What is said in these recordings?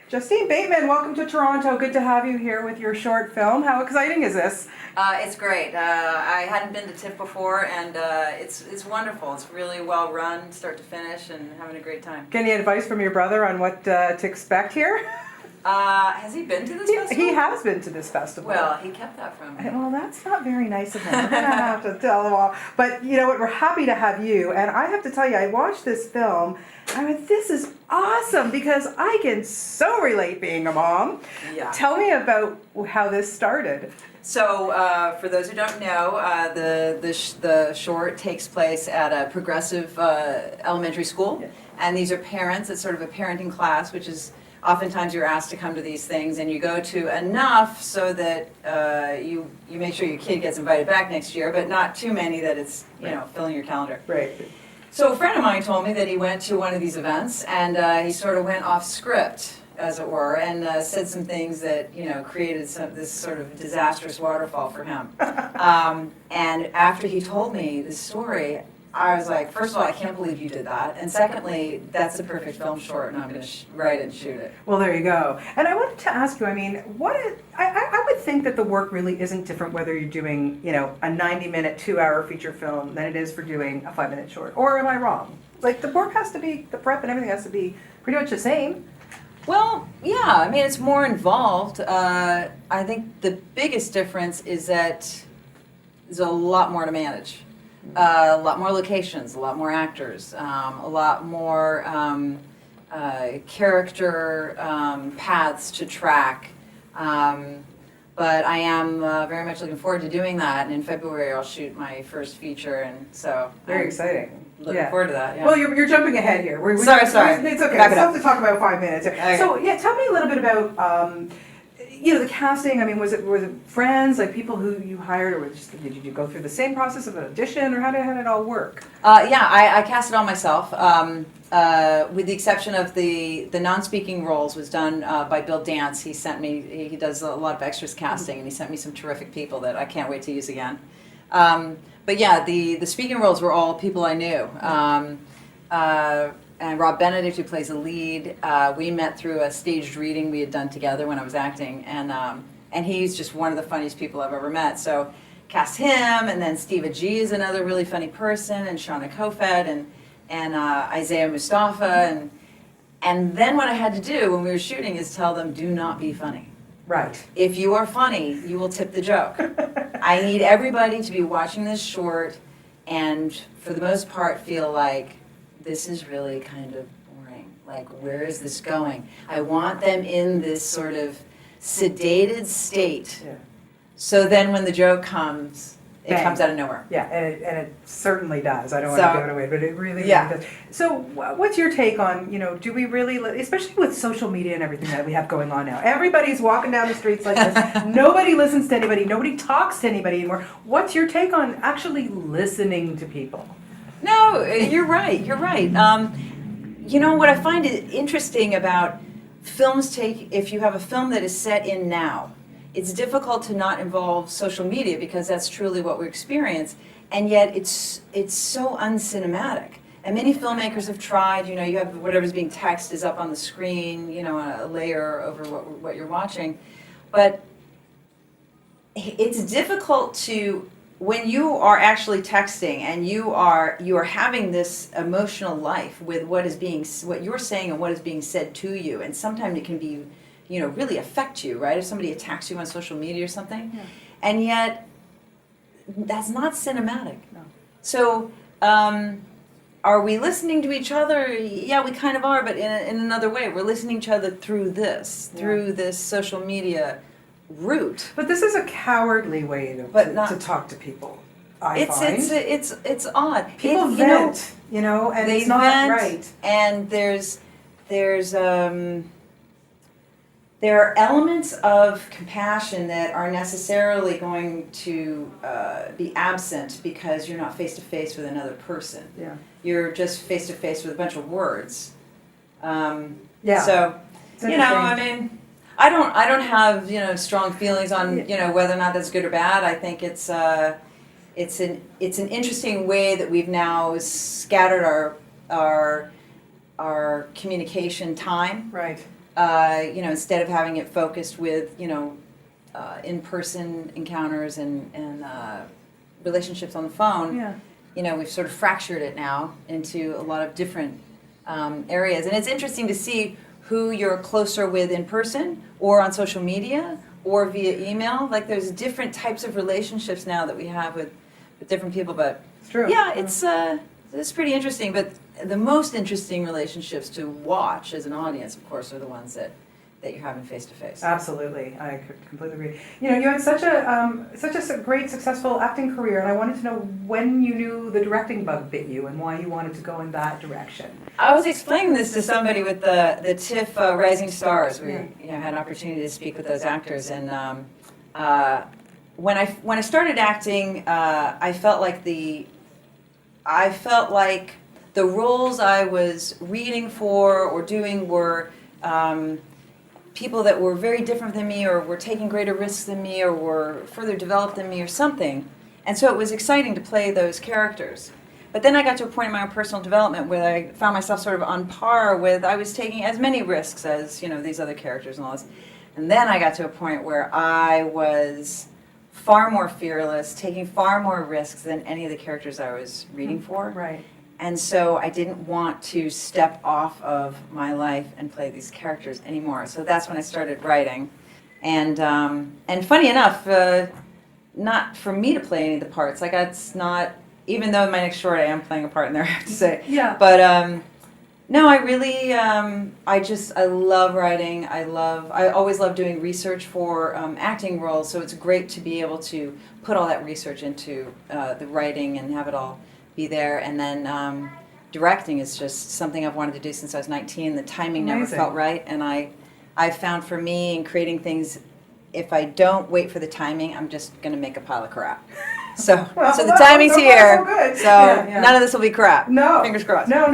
Justine Bateman, welcome to Toronto. Good to have you here with your short film. How exciting is this? It's great. I hadn't been to TIFF before, and it's wonderful. It's really well run, start to finish, and having a great time. Any advice from your brother on what to expect here? Has he been to this festival? He has been to this festival. Well, he kept that from me. Well, that's not very nice of him. We're going to have to tell him all. But you know what? We're happy to have you. And I have to tell you, I watched this film. I mean, this is awesome because I can so relate being a mom. Yeah. Tell me about how this started. So, for those who don't know, the short takes place at a progressive elementary school, and these are parents. It's sort of a parenting class, which is oftentimes you're asked to come to these things, and you go to enough so that you make sure your kid gets invited back next year, but not too many that it's filling your calendar. Right. So a friend of mine told me that he went to one of these events, and he sort of went off script, as it were, and said some things that created this sort of disastrous waterfall for him. And after he told me the story, I was like, first of all, I can't believe you did that, and secondly, that's the perfect film short, and I'm going to write it and shoot it. Well, there you go. And I wanted to ask you, I mean, I would think that the work really isn't different whether you're doing, a 90-minute, 2-hour feature film than it is for doing a 5-minute short. Or am I wrong? Like, the work has to be, the prep and everything has to be pretty much the same. Well, yeah, I mean, it's more involved. I think the biggest difference is that there's a lot more to manage. A lot more locations, a lot more actors, a lot more character paths to track. But I am very much looking forward to doing that. And in February, I'll shoot my first feature, and so Very exciting. Looking forward to that. Yeah. Well, you're jumping ahead here. Sorry. It's okay. Back We it have up. to talk about 5 minutes. Okay. So tell me a little bit about the casting. I mean, was it friends, like people who you hired, or did you go through the same process of an audition, or how did it all work? Yeah, I cast it all myself, with the exception of the non-speaking roles was done by Bill Dance. He sent me. He does a lot of extras casting, and he sent me some terrific people that I can't wait to use again. But yeah, the speaking roles were all people I knew. And Rob Benedict, who plays the lead, we met through a staged reading we had done together when I was acting, and he's just one of the funniest people I've ever met. So cast him, and then Steve Agee is another really funny person, and Shauna Kofed, and Isaiah Mustafa, and then what I had to do when we were shooting is tell them, do not be funny. Right. If you are funny, you will tip the joke. I need everybody to be watching this short and, for the most part, feel like this is really kind of boring. Like, where is this going? I want them in this sort of sedated state. Yeah. So then when the joke comes, it Bang. comes out of nowhere. Yeah, and it certainly does. I don't want to give it away, but it really does. So what's your take on, do we really, especially with social media and everything that we have going on now, everybody's walking down the streets like this, nobody listens to anybody, nobody talks to anybody anymore. What's your take on actually listening to people? No, you're right. What I find interesting about films if you have a film that is set in now, it's difficult to not involve social media because that's truly what we experience, and yet it's so uncinematic. And many filmmakers have tried, you have whatever's being text is up on the screen, a layer over what you're watching, but it's difficult to, when you are actually texting and you are having this emotional life with what you're saying and what is being said to you, and sometimes it can be, really affect you, right? If somebody attacks you on social media or something, and yet that's not cinematic. No. So, are we listening to each other? Yeah, we kind of are, but in another way. We're listening to each other through this social media route. But this is a cowardly way to talk to people. I find it's odd. People vent, and it's not right. And there are elements of compassion that are necessarily going to be absent because you're not face to face with another person. Yeah. You're just face to face with a bunch of words. Yeah. So, I mean, I don't have strong feelings on whether or not that's good or bad. I think it's an interesting way that we've now scattered our communication time. Right. instead of having it focused with, in-person encounters and relationships on the phone, we've sort of fractured it now into a lot of different areas. And it's interesting to see who you're closer with in person or on social media or via email. Like there's different types of relationships now that we have with different people. But it's true. Yeah, it's pretty interesting. But the most interesting relationships to watch as an audience, of course, are the ones that you're having face to face. Absolutely, I completely agree. You had such a great, successful acting career, and I wanted to know when you knew the directing bug bit you, and why you wanted to go in that direction. I was explaining this to somebody with the TIFF Rising Stars. We had an opportunity to speak with those actors, and when I started acting, I felt like the roles I was reading for or doing were people that were very different than me, or were taking greater risks than me, or were further developed than me, or something. And so it was exciting to play those characters. But then I got to a point in my own personal development where I found myself sort of on par with, I was taking as many risks as, these other characters and all this. And then I got to a point where I was far more fearless, taking far more risks than any of the characters I was reading for. Right. And so I didn't want to step off of my life and play these characters anymore. So that's when I started writing. And funny enough, not for me to play any of the parts. Like it's not, even though in my next short I am playing a part in there, I have to say. Yeah. But no, I really, I love writing. I always love doing research for acting roles. So it's great to be able to put all that research into the writing and have it all be there. And then directing is just something I've wanted to do since I was 19. The timing never felt right, and I found for me in creating things, if I don't wait for the timing, I'm just going to make a pile of crap. So the timing's here. So none of this will be crap. No. Fingers crossed. No.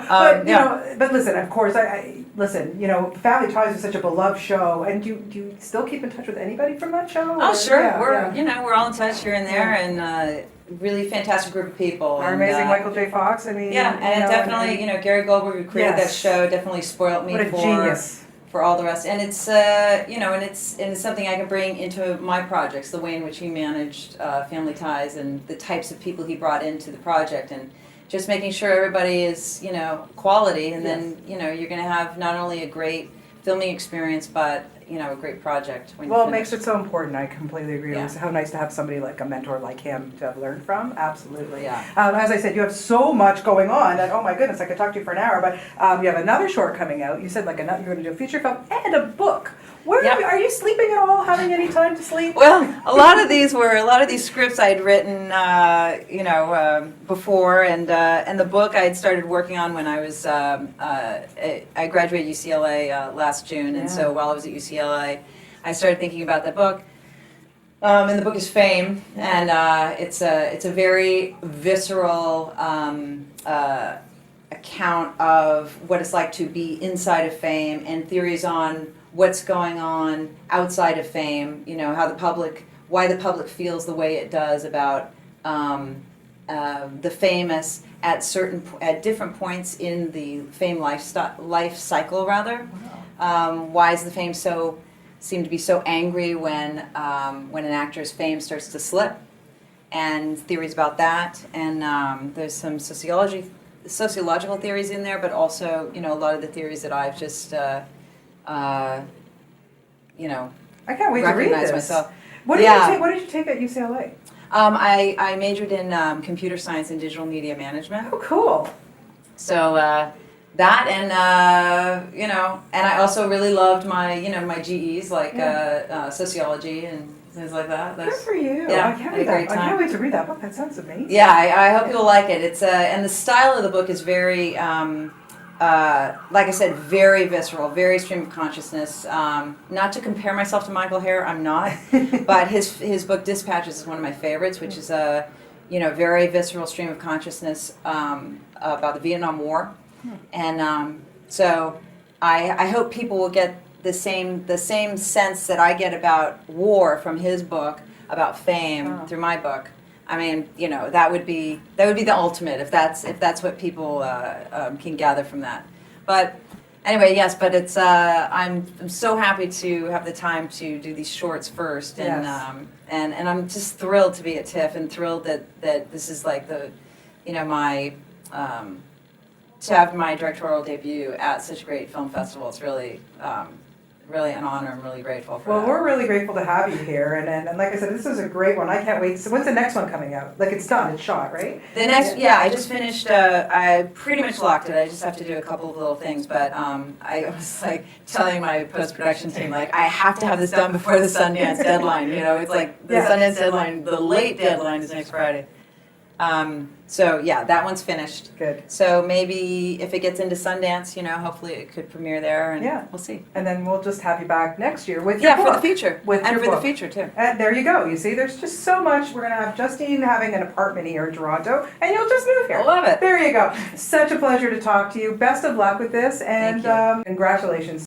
But but listen, of course, I listen. Family Ties is such a beloved show, and do you still keep in touch with anybody from that show? Oh, sure. We're all in touch here and there, and really fantastic group of people. Our amazing Michael J. Fox. I mean, definitely, Gary Goldberg, who created that show, definitely spoiled me what a genius. For all the rest. And it's it's something I can bring into my projects, the way in which he managed Family Ties and the types of people he brought into the project, and just making sure everybody is quality, and then you're going to have not only a great filming experience, but a great project when it makes it so important. I completely agree. Yeah. It's how nice to have somebody like a mentor like him to have learned from. Absolutely. Yeah. As I said, you have so much going on that, oh my goodness, I could talk to you for an hour. But you have another short coming out. You said you're going to do a feature film and a book. Are you sleeping at all? Having any time to sleep? Well, a lot of these scripts I'd written, before, and the book I had started working on when I was I graduated UCLA last June, and so while I was at UCLA, I started thinking about the book. And the book is Fame, and it's a very visceral account of what it's like to be inside of Fame, and theories on what's going on outside of Fame, why the public feels the way it does about the famous at different points in the Fame life cycle, rather. Wow. Why is the Fame seem to be so angry when an actor's fame starts to slip, and theories about that, and there's some sociological theories in there, but also a lot of the theories that I've just I can't wait to read this. Myself. What did you take at UCLA? I majored in computer science and digital media management. Oh, cool. So that, and and I also really loved my my GEs, like sociology and things like that. Good for you. Yeah, I can't wait to read that book. That sounds amazing. Yeah, I hope you'll like it. It's and the style of the book is very like I said, very visceral, very stream of consciousness. Not to compare myself to Michael Herr, I'm not, but his book Dispatches is one of my favorites, which is a very visceral stream of consciousness about the Vietnam War, and so I hope people will get the same sense that I get about war from his book about Fame through my book. I mean, that would be the ultimate if that's what people can gather from that. But Anyway, yes, but it's I'm so happy to have the time to do these shorts first, and and I'm just thrilled to be at TIFF and thrilled that this is like the, you know, my to have my directorial debut at such a great film festival. It's really really an honor. I'm really grateful for that. Well, we're really grateful to have you here, and like I said, this is a great one. I can't wait. So when's the next one coming out? Like it's done, it's shot, right? The next, yeah, I just finished, I pretty much locked it. I just have to do a couple of little things, but I was like telling my post-production team, like, I have to have this done before the Sundance deadline, you know, it's like the Sundance deadline, the late deadline is next Friday. So yeah, that one's finished. Good. So maybe if it gets into Sundance, you know, hopefully it could premiere there, and we'll see. And then we'll just have you back next year with your book. For the feature. With and your for book. the feature too. And there you go. You see, there's just so much. We're gonna have Justine having an apartment here in Toronto, and you'll just move here. I love it. There you go. Such a pleasure to talk to you. Best of luck with this, and Thank you. Congratulations.